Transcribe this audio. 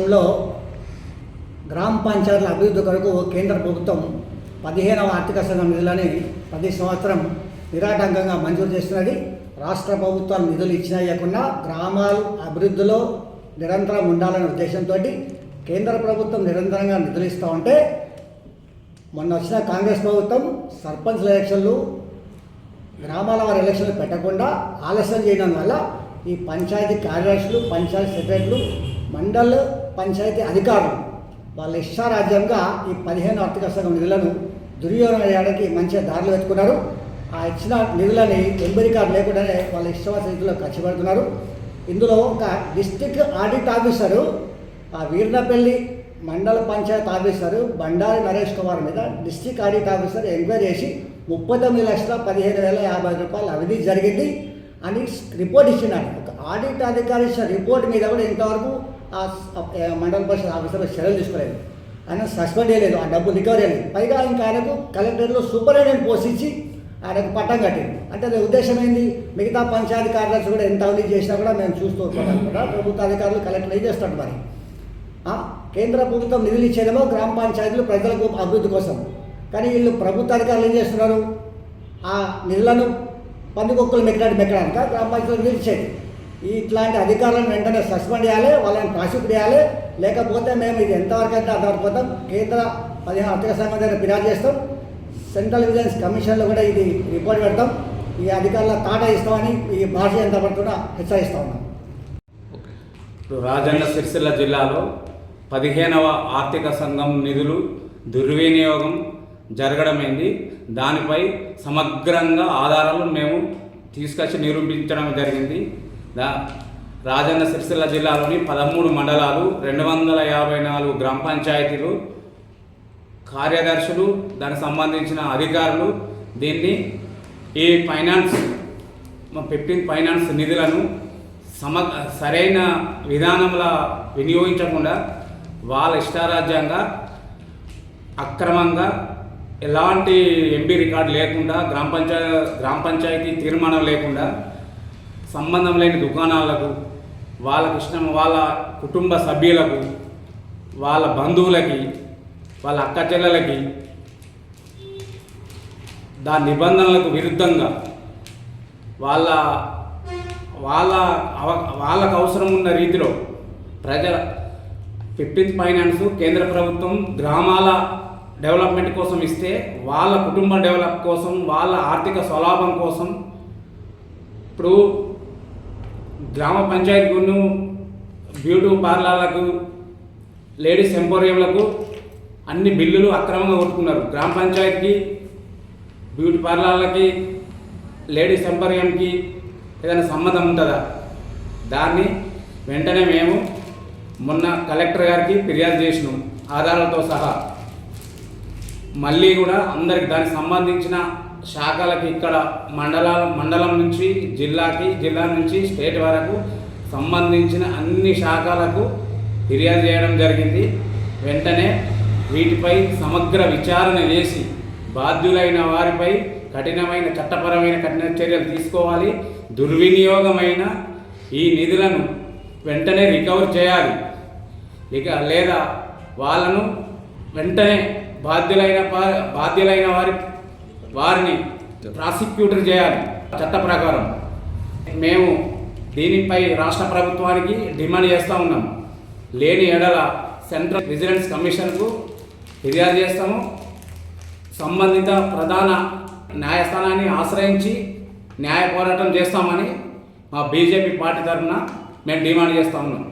రాష్ట్రంలో గ్రామ పంచాయతీల అభివృద్ధి కొరకు కేంద్ర ప్రభుత్వం 15వ ఆర్థిక సంఘం నిధులని ప్రతి సంవత్సరం నిరాటంకంగా మంజూరు చేస్తున్నది. రాష్ట్ర ప్రభుత్వాలు నిధులు ఇచ్చినా ఇవ్వకుండా గ్రామాలు అభివృద్ధిలో నిరంతరం ఉండాలనే ఉద్దేశంతో కేంద్ర ప్రభుత్వం నిరంతరంగా నిధులు ఇస్తూ ఉంటే మొన్న వచ్చిన కాంగ్రెస్ ప్రభుత్వం సర్పంచ్ల ఎలక్షన్లు, గ్రామాల వారి ఎలక్షన్లు పెట్టకుండా ఆలస్యం చేయడం వల్ల ఈ పంచాయతీ కార్యదర్శులు, పంచాయతీ సెక్రటరీలు, మండల పంచాయతీ అధికారులు వాళ్ళ ఇష్టారాజ్యంగా ఈ 15 ఆర్థిక సంఘం నిధులను దుర్యోగం చేయడానికి మంచిగా దారులు వెతుకున్నారు. ఆ ఇచ్చిన నిధులని ఎంబడి కార్డు లేకుండానే వాళ్ళ ఇష్టమైన రీతిలో ఖర్చు పెడుతున్నారు. ఇందులో ఒక డిస్ట్రిక్ట్ ఆడిట్ ఆఫీసరు, ఆ వీర్నపల్లి మండల పంచాయత్ ఆఫీసరు బండారి నరేష్ కుమార్ మీద డిస్ట్రిక్ట్ ఆడిట్ ఆఫీసర్ ఎంక్వైరీ చేసి 39,15,050 రూపాయలు అవినీతి జరిగింది అని రిపోర్ట్ ఇచ్చినాడు. ఒక ఆడిట్ అధికారి ఇచ్చిన రిపోర్ట్ మీద కూడా ఇంతవరకు ఆ మండల పరిషత్ ఆఫీసర్ చర్యలు తీసుకోలేదు. ఆయన సస్పెండ్ చేయలేదు, ఆ డబ్బు రికవరీ అయ్యింది. పైగా ఇంకా ఆయనకు కలెక్టరేట్లో సూపరింటెండెంట్ పోషించి ఆయనకు పట్టం కట్టింది. అంటే అది ఉద్దేశం ఏంది, మిగతా పంచాయతీ కార్యదర్శి కూడా ఎంత అవినీతి చేసినా కూడా మేము చూస్తూ ఉంటాం కూడా ప్రభుత్వ అధికారులు కలెక్టర్ ఏం చేస్తాడు. మరి కేంద్ర ప్రభుత్వం నిధులు ఇచ్చేదేమో గ్రామ పంచాయతీలు ప్రజలకు అభివృద్ధి కోసం, కానీ వీళ్ళు ప్రభుత్వ అధికారులు ఏం చేస్తున్నారు, ఆ నిధులను పందికొక్కులు మెక్కడానికి గ్రామ పంచాయతీలు నిధులు ఇచ్చేది. ఇట్లాంటి అధికారులను వెంటనే సస్పెండ్ చేయాలి, వాళ్ళని ప్రాసిక్యూట్ చేయాలి. లేకపోతే మేము ఇది ఎంతవరకు అయితే అంతవరకు పోతాం. కేంద్ర 15 ఆర్థిక సంఘం దగ్గర ఫిర్యాదు చేస్తాం. సెంట్రల్ విజిలెన్స్ కమిషన్లో కూడా ఇది రిపోర్ట్ పెడతాం. ఈ అధికారుల తాట ఇస్తామని ఈ భారతీయ జనతా పార్టీ కూడా హెచ్చరిస్తూ ఉన్నాం. ఇప్పుడు రాజన్న సిరిసిల్ల జిల్లాలో 15వ ఆర్థిక సంఘం నిధులు దుర్వినియోగం జరగడమైంది. దానిపై సమగ్రంగా ఆధారాలు మేము తీసుకొచ్చి నిరూపించడం జరిగింది. రాజన్న సిరిసిల్ల జిల్లాలోని 13 మండలాలు, 254 గ్రామ పంచాయతీలు, కార్యదర్శులు, దానికి సంబంధించిన అధికారులు దీన్ని ఈ 15 ఫైనాన్స్ నిధులను సరైన విధానంలో వినియోగించకుండా వాళ్ళ ఇష్టారాజ్యంగా అక్రమంగా ఎలాంటి ఎంపీ రికార్డు లేకుండా గ్రామ పంచాయతీ తీర్మానం లేకుండా సంబంధం లేని దుకాణాలకు, వాళ్ళకి ఇష్టం వాళ్ళ కుటుంబ సభ్యులకు, వాళ్ళ బంధువులకి, వాళ్ళ అక్క చెల్లెలకి దాని నిబంధనలకు విరుద్ధంగా వాళ్ళకు అవసరం ఉన్న రీతిలో 15 ఫైనాన్స్ కేంద్ర ప్రభుత్వం గ్రామాల డెవలప్మెంట్ కోసం ఇస్తే వాళ్ళ కుటుంబ డెవలప్ కోసం, వాళ్ళ ఆర్థిక స్వలాభం కోసం ఇప్పుడు గ్రామ పంచాయతీకు, బ్యూటీ పార్లర్లకు, లేడీస్ ఎంపోరియంలకు అన్ని బిల్లులు అక్రమంగా కొట్టుకున్నారు. గ్రామ పంచాయతీకి, బ్యూటీ పార్లర్లకి, లేడీస్ ఎంపోరియంకి ఏదైనా సంబంధం ఉంటుందా? దాన్ని వెంటనే మేము మొన్న కలెక్టర్ గారికి ఫిర్యాదు చేసినాం ఆధారాలతో సహా. మళ్ళీ కూడా అందరికి దానికి సంబంధించిన శాఖలకి ఇక్కడ మండలం నుంచి జిల్లా నుంచి స్టేట్ వరకు సంబంధించిన అన్ని శాఖలకు ఫిర్యాదు చేయడం జరిగింది. వెంటనే వీటిపై సమగ్ర విచారణ చేసి బాధ్యులైన వారిపై చట్టపరమైన కఠిన చర్యలు తీసుకోవాలి. దుర్వినియోగమైన ఈ నిధులను వెంటనే రికవర్ చేయాలి. లేదా వాళ్ళను వెంటనే బాధ్యులైన వారిని ప్రాసిక్యూటర్ చేయాలి చట్ట ప్రకారం. మేము దీనిపై రాష్ట్ర ప్రభుత్వానికి డిమాండ్ చేస్తూ ఉన్నాం. లేని ఎడల సెంట్రల్ విజిలెన్స్ కమిషన్కు ఫిర్యాదు చేస్తాము. సంబంధిత ప్రధాన న్యాయస్థానాన్ని ఆశ్రయించి న్యాయ పోరాటం చేస్తామని మా బీజేపీ పార్టీ తరఫున మేము డిమాండ్ చేస్తూ ఉన్నాం.